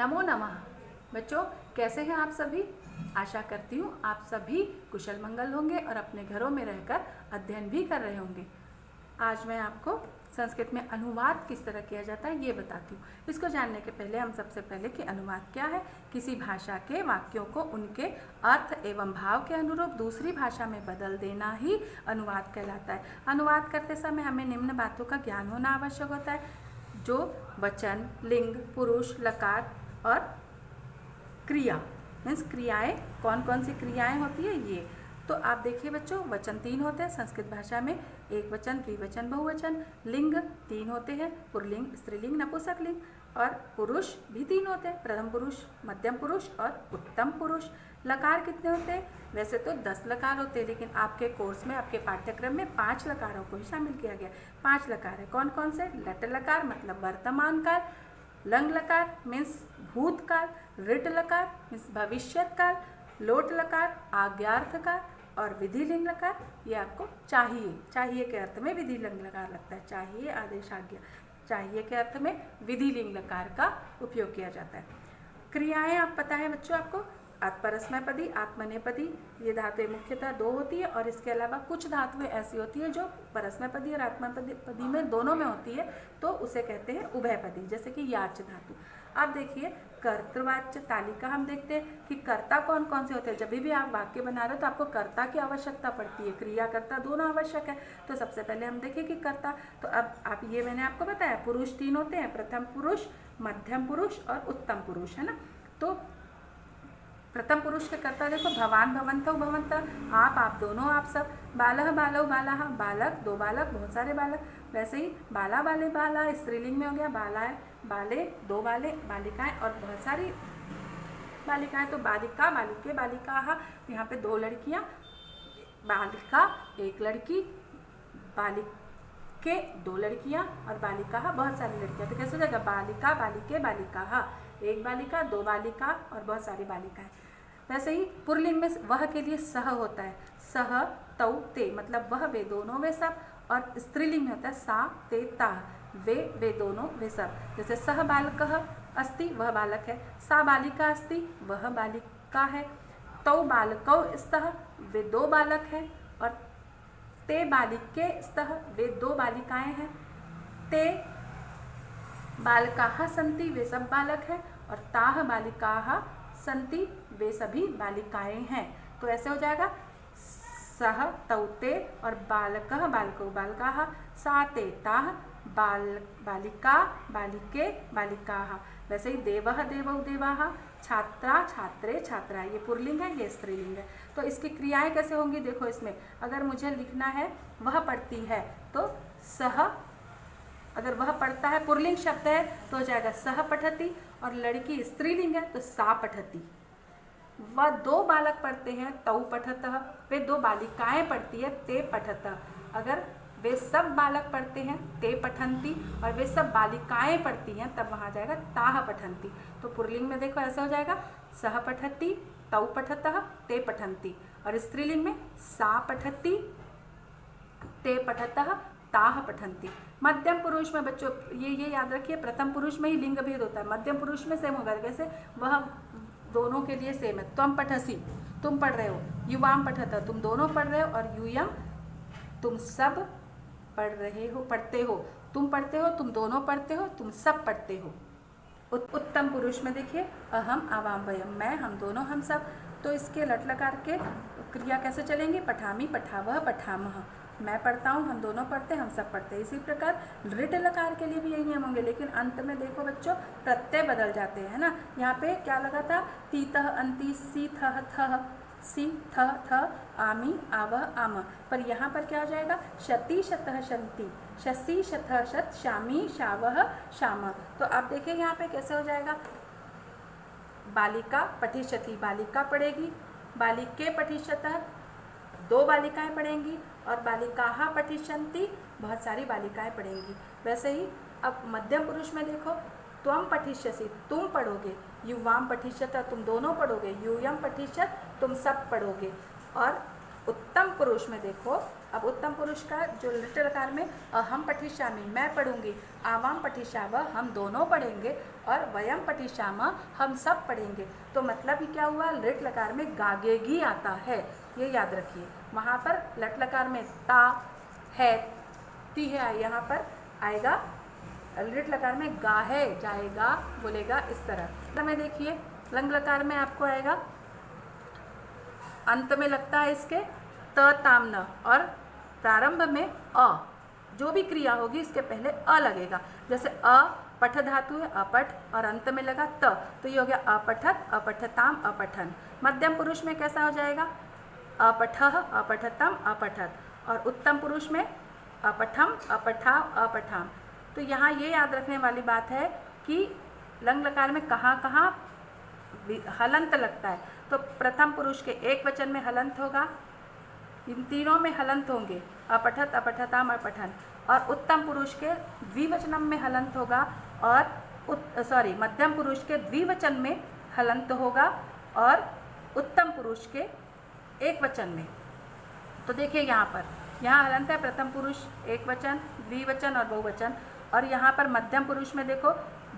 नमो नमः। बच्चों, कैसे हैं आप सभी? आशा करती हूँ आप सभी कुशल मंगल होंगे और अपने घरों में रहकर अध्ययन भी कर रहे होंगे। आज मैं आपको संस्कृत में अनुवाद किस तरह किया जाता है ये बताती हूँ। इसको जानने के पहले हम सबसे पहले कि अनुवाद क्या है। किसी भाषा के वाक्यों को उनके अर्थ एवं भाव के अनुरूप दूसरी भाषा में बदल देना ही अनुवाद कहलाता है। अनुवाद करते समय हमें निम्न बातों का ज्ञान होना आवश्यक होता है, जो वचन, लिंग, पुरुष, लकार और क्रिया मीन्स क्रियाएं, कौन कौन सी क्रियाएं होती है ये। तो आप देखिए बच्चों, वचन 3 होते हैं संस्कृत भाषा में, एक वचन, द्विवचन, बहुवचन। लिंग 3 होते हैं, पुल्लिंग, स्त्रीलिंग, नपुंसकलिंग। और पुरुष भी 3 होते हैं, प्रथम पुरुष, मध्यम पुरुष और उत्तम पुरुष। लकार कितने होते हैं? वैसे तो 10 लकार होते हैं, लेकिन आपके कोर्स में, आपके पाठ्यक्रम में 5 लकारों को ही शामिल किया गया। 5 लकार है। कौन कौन से? लट लकार मतलब वर्तमान काल, लंग लकार मीन्स भूतकाल, ऋट लकार मीन्स भविष्यत काल, लोट लकार आज्ञार्थ काल और विधि लिंग लकार। ये आपको चाहिए, चाहिए के अर्थ में विधि लिंग लकार लगता है। चाहिए आदेश आज्ञा, चाहिए के अर्थ में विधि लिंग लकार का उपयोग किया जाता है। क्रियाएं आप पता है बच्चों आपको, परस्मैपदी, आत्मनेपदी, ये धातुएं मुख्यतः 2 होती है और इसके अलावा कुछ धातुएं ऐसी होती है जो परस्मैपदी और आत्मनेपदी में दोनों में होती है, तो उसे कहते हैं उभयपदी, जैसे कि याच धातु। अब देखिए कर्तृवाच्य तालिका हम देखते हैं कि कर्ता कौन कौन से होते हैं। जब भी आप वाक्य बना रहे हो तो आपको कर्ता की आवश्यकता पड़ती है, क्रिया कर्ता दोनों आवश्यक है। तो सबसे पहले हम देखें कि कर्ता, तो अब आप ये मैंने आपको बताया पुरुष 3 होते हैं, प्रथम पुरुष, मध्यम पुरुष और उत्तम पुरुष, है ना। तो प्रथम पुरुष के कर्ता देखो, भवान, भवंतौ, भवंतः, आप दोनों, आप सब। बालः, बालौ, बालाः, बालक, 2 बालक, बहुत सारे बालक। वैसे ही बाला, बाले, बाला स्त्रीलिंग में हो गया, बाला, बाले, 2 बाले, बालिकाएं और बहुत सारी बालिकाएं। तो बालिका, बालिके, बालिकाः, यहाँ पे 2 लड़कियां, बालिका 1 लड़की, बालिके 2 लड़कियां और बालिकाः बहुत सारी लड़कियां। तो कैसे हो जाएगा? बालिका, बालिके, बालिकाः, 1 बालिका, 2 बालिका और बहुत सारी बालिकाएं। वैसे ही पुल्लिंग में वह के लिए सह होता है, सह, तौ, ते, मतलब वह, वे, दोनों, वे सब। और स्त्रीलिंग में होता है सा, ते, ताः, वे दोनों, वे सब। जैसे सह बालकः अस्ति, वह बालक है, सा बालिका अस्ति, वह बालिका है, तौ बालकौ स्तः, वे 2 बालक हैं, और ते बालिके स्तः, वे 2 बालिकाएं हैं, ते बालकाः सन्ति, वे सब बालक हैं, और ताः बालिकाः सन्ति, वे सभी बालिकाएं हैं। तो ऐसे हो जाएगा सह, तौ, ते और बालकः, बालकौ, बालकाः, सा, ते, ताः, बालिका, बालिके, बालिकाः। वैसे ही देवः, देवौ, देवाः, छात्रा, छात्रे, छात्रा, ये पुल्लिंग है, ये स्त्रीलिंग है। तो इसकी क्रियाएं कैसे होंगी देखो इसमें। अगर मुझे लिखना है वह पढ़ती है तो सह, अगर वह पढ़ता है पुल्लिंग शब्द है तो हो जाएगा सह पठति, और लड़की स्त्रीलिंग है तो सा पठति। वह 2 बालक पढ़ते हैं, तौ पठतः, वे 2 बालिकाएं पढ़ती है, ते पठतः। अगर वे सब बालक पढ़ते हैं, ते पठन्ति, और वे सब बालिकाएं पढ़ती हैं, तब वहाँ जाएगा ताः पठन्ति। तो पुल्लिंग में देखो ऐसा हो जाएगा सह पठति, तौ पठतः, ते पठन्ति, और स्त्रीलिंग में सा पठति, ते पठतः, ताः पठन्ति। मध्यम पुरुष में बच्चों ये याद रखिए, प्रथम पुरुष में ही लिंग भेद होता है, मध्यम पुरुष में सेम होगा। कैसे? वह दोनों के लिए सेम है। त्वम पठसि, तुम पढ़ रहे हो, युवाम पठत, तुम दोनों पढ़ रहे हो, और यूयम, तुम सब पढ़ रहे हो, पढ़ते हो, तुम पढ़ते हो, तुम दोनों पढ़ते हो, तुम सब पढ़ते हो। उत्तम पुरुष में देखिए अहम, आवाम, वयम, मैं, हम दोनों, हम सब। तो इसके लट लकार के क्रिया कैसे चलेंगे? पठामी, पठावह, पठामह, मैं पढ़ता हूँ, हम दोनों पढ़ते हैं, हम सब पढ़ते हैं। इसी प्रकार ऋट लकार के लिए भी यही नियम होंगे, लेकिन अंत में देखो बच्चों प्रत्यय बदल जाते हैं, है ना। यहाँ पे क्या लगा था? तीतः, अंति, सी, थह, थह, सी, थ, थ, आमी, आवह, आम। पर यहाँ पर क्या हो जाएगा? शती, शतः, शंति, शसी, शतः, शत, शामी, शावह, श्याम। तो आप देखिए यहाँ पे कैसे हो जाएगा? बालिका पठिष्यति, बालिका पढ़ेगी, बालिके पठिष्यतः, 2 बालिकाएं पढ़ेंगी, और बालिकाः पठिष्यन्ति, बहुत सारी बालिकाएं पढ़ेंगी। वैसे ही अब मध्यम पुरुष में देखो, त्वम पठिष्यसि, तुम पढ़ोगे, युवाम पठिष्यत, तुम दोनों पढ़ोगे, यूयम पठिष्यत, तुम सब पढ़ोगे। और उत्तम पुरुष में देखो अब उत्तम पुरुष का जो लिट लकार में अहम पठिष्यामि मैं पढ़ूंगी, आवाम पठिष्याव हम दोनों पढ़ेंगे, और वयम पठिष्याम हम सब पढ़ेंगे। तो मतलब ही क्या हुआ, लिट लकार में गागेगी आता है, ये याद रखिए। वहाँ पर लट लकार में ता है, ती है, यहाँ पर आएगा लिट लकार में गा है, जाएगा, बोलेगा इस तरह। में देखिए लंग लकार में आपको आएगा, अंत में लगता है इसके त ताम न, और प्रारंभ में अ, जो भी क्रिया होगी इसके पहले अ लगेगा। जैसे अ पठ धातु है, अपठ, और अंत में लगा त, तो ये हो गया अपठत, अपठताम, अपठन। मध्यम पुरुष में कैसा हो जाएगा, अपठः, अपठतम, अपठत, और उत्तम पुरुष में अपठम, अपठाव, अपठाम। तो यहाँ ये याद रखने वाली बात है कि लंग लकार में कहाँ कहाँ हलंत लगता है। तो प्रथम पुरुष के एक वचन में हलंत होगा, इन तीनों में हलंत होंगे, अपठत, अपठताम, अपठन। और उत्तम पुरुष के द्विवचनम में हलंत होगा, और मध्यम पुरुष के द्विवचन में हलंत होगा, और उत्तम पुरुष के एक वचन में। तो देखिए यहाँ हलंत है, प्रथम पुरुष एक वचन, द्विवचन और बहुवचन, और यहाँ पर मध्यम पुरुष में देखो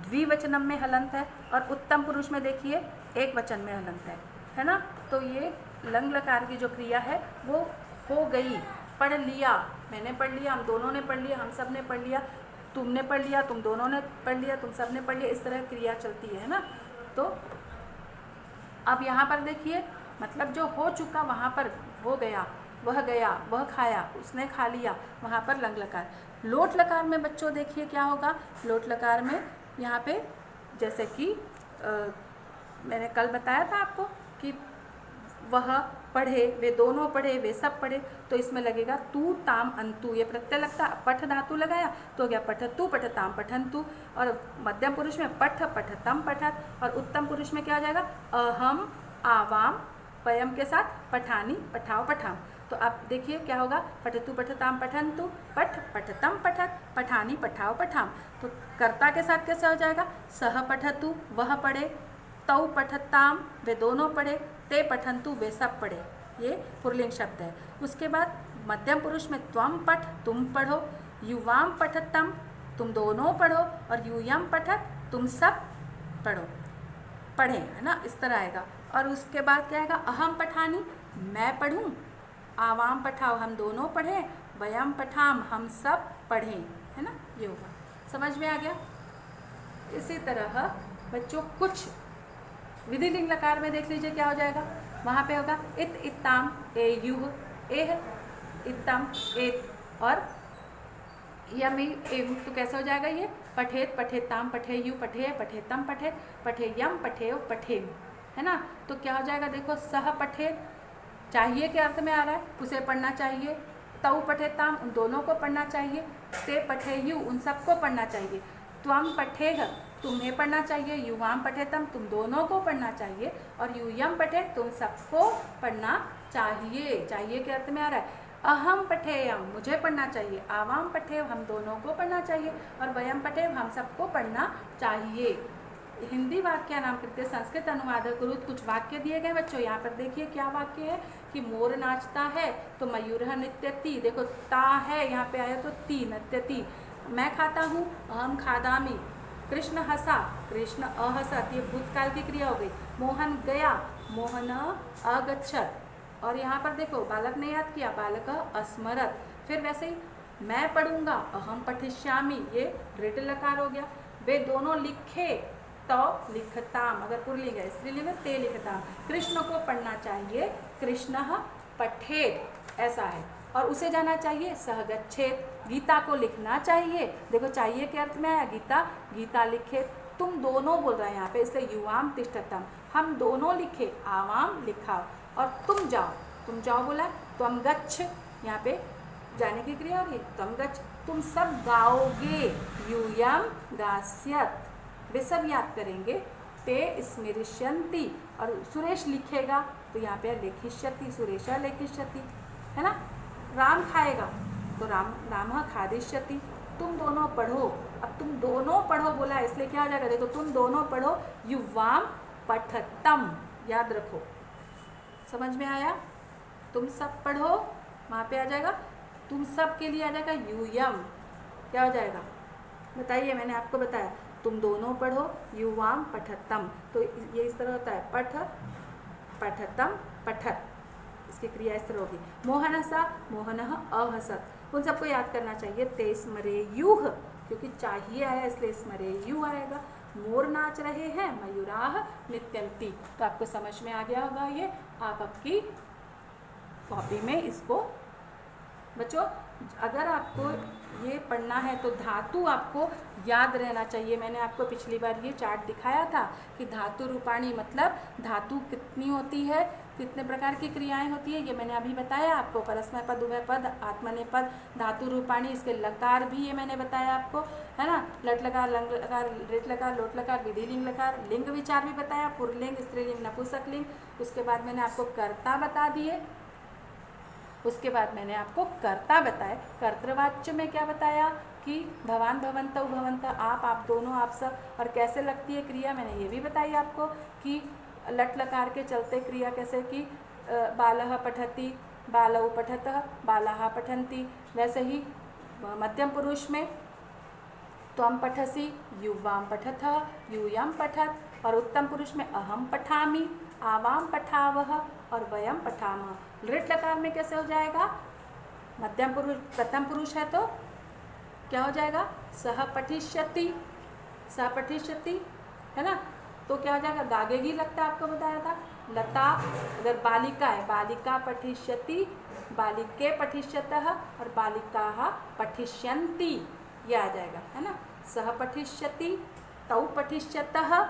द्विवचनम में हलंत है, और उत्तम पुरुष में देखिए एक वचन में हलंत है ना। तो ये लंग लकार की जो क्रिया है वो हो गई। पढ़ लिया, मैंने पढ़ लिया, हम दोनों ने पढ़ लिया, हम सब ने पढ़ लिया, तुमने पढ़ लिया, तुम दोनों ने पढ़ लिया, तुम सब ने पढ़ लिया, इस तरह क्रिया चलती है ना। तो अब यहाँ पर देखिए मतलब जो हो चुका वहाँ पर हो गया, वह खाया, उसने खा लिया, वहाँ पर लंग लकार। लोट लकार में बच्चों देखिए क्या होगा, लोट लकार में यहाँ पे जैसे कि मैंने कल बताया था आपको कि वह पढ़े, वे दोनों पढ़े, वे सब पढ़े, तो इसमें लगेगा तू ताम अंतु, ये प्रत्यय लगता, पठ धातु लगाया तो हो गया पठतु, पठताम, पठंतु। और मध्यम पुरुष में पठ, पठतम, पठत, और उत्तम पुरुष में क्या हो जाएगा, अहम, आवाम, पयम के साथ पठानी, पठाओ, पठाम। तो आप देखिए क्या होगा, पठतु, पठताम, पठंतु, पठ, पठतम, पठत, पठानी, पठाओ, पठाम। तो कर्ता के साथ कैसा हो जाएगा, सह पठतु, वह पढ़े, तौ पठताम, वे दोनों पढ़े, ते पठंतु, वे सब पढ़े, ये पुल्लिंग शब्द है। उसके बाद मध्यम पुरुष में त्वम पठ, तुम पढ़ो, युवाम पठतम, तुम दोनों पढ़ो, और यूयम पठत, तुम सब पढ़ो, पढ़ें, है ना, इस तरह आएगा। और उसके बाद क्या आएगा, अहम पठानी, मैं पढ़ूँ, आवाम पठाओ, हम दोनों पढ़ें, वयम पठाम, हम सब पढ़ें, है ना, ये होगा। समझ में आ गया। इसी तरह बच्चों कुछ विधिलिंग लकार में देख लीजिए क्या हो जाएगा, वहाँ पे होगा इत, इत्ताम, ए युह, एह, इत्तम, एत, और यम, एम, तो कैसा हो जाएगा ये, पठेत, पठेताम, पठेयु, पठेय, पठेतम, पठेत, पठेयम, पठेय, पठेम, है ना। तो क्या हो जाएगा, देखो सह पठेत चाहिए के अर्थ में आ रहा है, उसे पढ़ना चाहिए, तऊ पठेताम, उन दोनों को पढ़ना चाहिए, ते पठेयु, उन सबको पढ़ना चाहिए, त्वम पठेह, तुम्हें पढ़ना चाहिए, युवाम पठेतम, तुम दोनों को पढ़ना चाहिए, और यूयम पठेत, तुम सबको पढ़ना चाहिए, चाहिए के अर्थ में आ रहा है। अहम पठेयम, मुझे पढ़ना चाहिए, आवाम पठेव, हम दोनों को पढ़ना चाहिए, और वयम पठेव, हम सबको पढ़ना चाहिए। हिंदी वाक्य नाम कृत्य संस्कृत अनुवाद गुरु, कुछ वाक्य दिए गए बच्चों। यहाँ पर देखिए क्या वाक्य है कि मोर नाचता है तो मयूर नृत्यति, देखो ता है यहाँ पे आया तो ती, नृत्यति। मैं खाता हूँ, अहम खादामी, कृष्ण हंसा, कृष्ण अहसत, ये भूतकाल की क्रिया हो गई। मोहन गया, मोहन अगच्छत, और यहाँ पर देखो बालक ने याद किया, बालक अस्मरत। फिर वैसे ही मैं पढ़ूंगा, अहम पठिष्यामि, ये दृढ़ लकार हो गया। वे दोनों लिखे, तो लिखताम, अगर पुल्लिंग है, स्त्रीलिंग है, ते लिखताम। कृष्ण को पढ़ना चाहिए, कृष्ण पठेत, ऐसा है। और उसे जाना चाहिए, सह गच्छेत, गीता को लिखना चाहिए, देखो चाहिए के अर्थ में आया, गीता, गीता लिखे। तुम दोनों बोल रहे हैं यहाँ पे, इसलिए युवाम तिष्ठतम, हम दोनों लिखे, आवाम लिखाओ, और तुम जाओ बोला, त्वम गच्छ, यहाँ पे जाने की क्रिया होगी, त्वम गच्छ, तुम सब गाओगे, यूयम गास्यत, वे सब याद करेंगे, ते स्मृष्यन्ति, और सुरेश लिखेगा, तो यहाँ पे लेखिष्यति, सुरेश लेखिष्यति, है ना। राम खाएगा तो राम खादिष्यति, तुम दोनों पढ़ो, अब तुम दोनों पढ़ो बोला, इसलिए क्या हो जाएगा, देखो तुम दोनों पढ़ो, युवाम पठतम, याद रखो, समझ में आया, तुम सब पढ़ो, वहाँ पे आ जाएगा तुम सब के लिए आ जाएगा यूयम। क्या हो जाएगा बताइए, मैंने आपको बताया तुम दोनों पढ़ो, युवाम पठतम, तो ये इस तरह होता है पठ पठतम पठत, इसकी क्रिया इस तरह होगी। मोहनसा मोहनः अहसत, उन सबको याद करना चाहिए। ते स्मरेयुः, क्योंकि चाहिए आया इसलिए स्मरेयु आएगा। मोर नाच रहे हैं, मयूराः नृत्यन्ति, तो आपको समझ में आ गया होगा ये। आप आपकी कॉपी में इसको बच्चों, अगर आपको ये पढ़ना है तो धातु आपको याद रहना चाहिए। मैंने आपको पिछली बार ये चार्ट दिखाया था कि धातु रूपाणी मतलब धातु कितनी होती है, कितने प्रकार की क्रियाएं होती है, ये मैंने अभी बताया आपको। परस्मै पद, उभय पद, आत्मनेपद, धातु रूपाणी, इसके लकार भी ये मैंने बताया आपको, है ना। लट लकार, लंग लकार, रेट लकार, लोट लकार, विधिलिंग लकार, लिंग विचार भी बताया, पुल्लिंग, स्त्रीलिंग, नपुंसकलिंग। उसके बाद मैंने आपको कर्ता बता दिए, उसके बाद मैंने आपको कर्ता बताए। कर्तृवाच्य में क्या बताया कि भवान, भवन्तौ, भवन्तः, आप दोनों, आप सब, और कैसे लगती है क्रिया मैंने ये भी बताई आपको कि लट लकार के चलते क्रिया कैसे कि बालः पठति, बालौ पठतः, बालाः पठन्ति। वैसे ही मध्यम पुरुष में त्वं पठसि, युवां पठतः, यूयं पठत, और उत्तम पुरुष में अहम पठामि, आवां पठावः और वयं पठामः। लृट लकार में कैसे हो जाएगा, मध्यम पुरुष, प्रथम पुरुष है तो क्या हो जाएगा, सह पठिष्यति, सह पठिष्यति, है ना। तो क्या हो जाएगा, गागेगी लगता, आपको बताया था। लता, अगर बालिका है, बालिका पठिष्यति, बालिके पठिष्यतः और बालिकाः पठिष्यन्ति, ये आ जाएगा, है ना। सह पठिष्यति, तौ पठिष्यतः,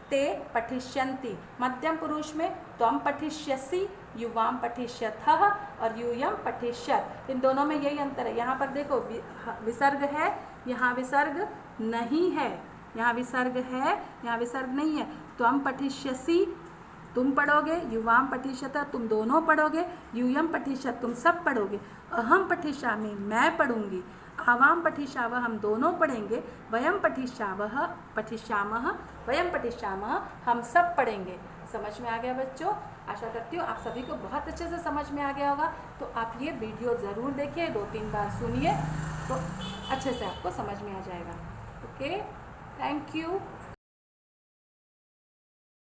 ते पठिष्यन्ति। मध्यम पुरुष में त्वं पठिष्यसि, युवां पठिष्यथः और यूयं पठिष्यत्। इन दोनों में यही अंतर है। यहाँ पर देखो विसर्ग है, यहाँ विसर्ग नहीं है, यहाँ विसर्ग है, यहाँ विसर्ग नहीं है। त्वं पठिष्यसि, तुम पढ़ोगे, युवां पठिष्यतः, तुम दोनों पढ़ोगे, यूयं पठिष्यत्, तुम सब पढ़ोगे, अहम पठिष्यामि, मैं पढ़ूंगी, आवां पठिष्यावः, हम दोनों पढ़ेंगे, वयं पठिष्यावः, पठिष्यामः, वयं पठिष्यामः, हम सब पढ़ेंगे। समझ में आ गया बच्चों? आशा करती हूँ आप सभी को बहुत अच्छे से समझ में आ गया होगा। तो आप ये वीडियो ज़रूर देखिए, 2-3 बार सुनिए तो अच्छे से आपको समझ में आ जाएगा। Okay, thank you.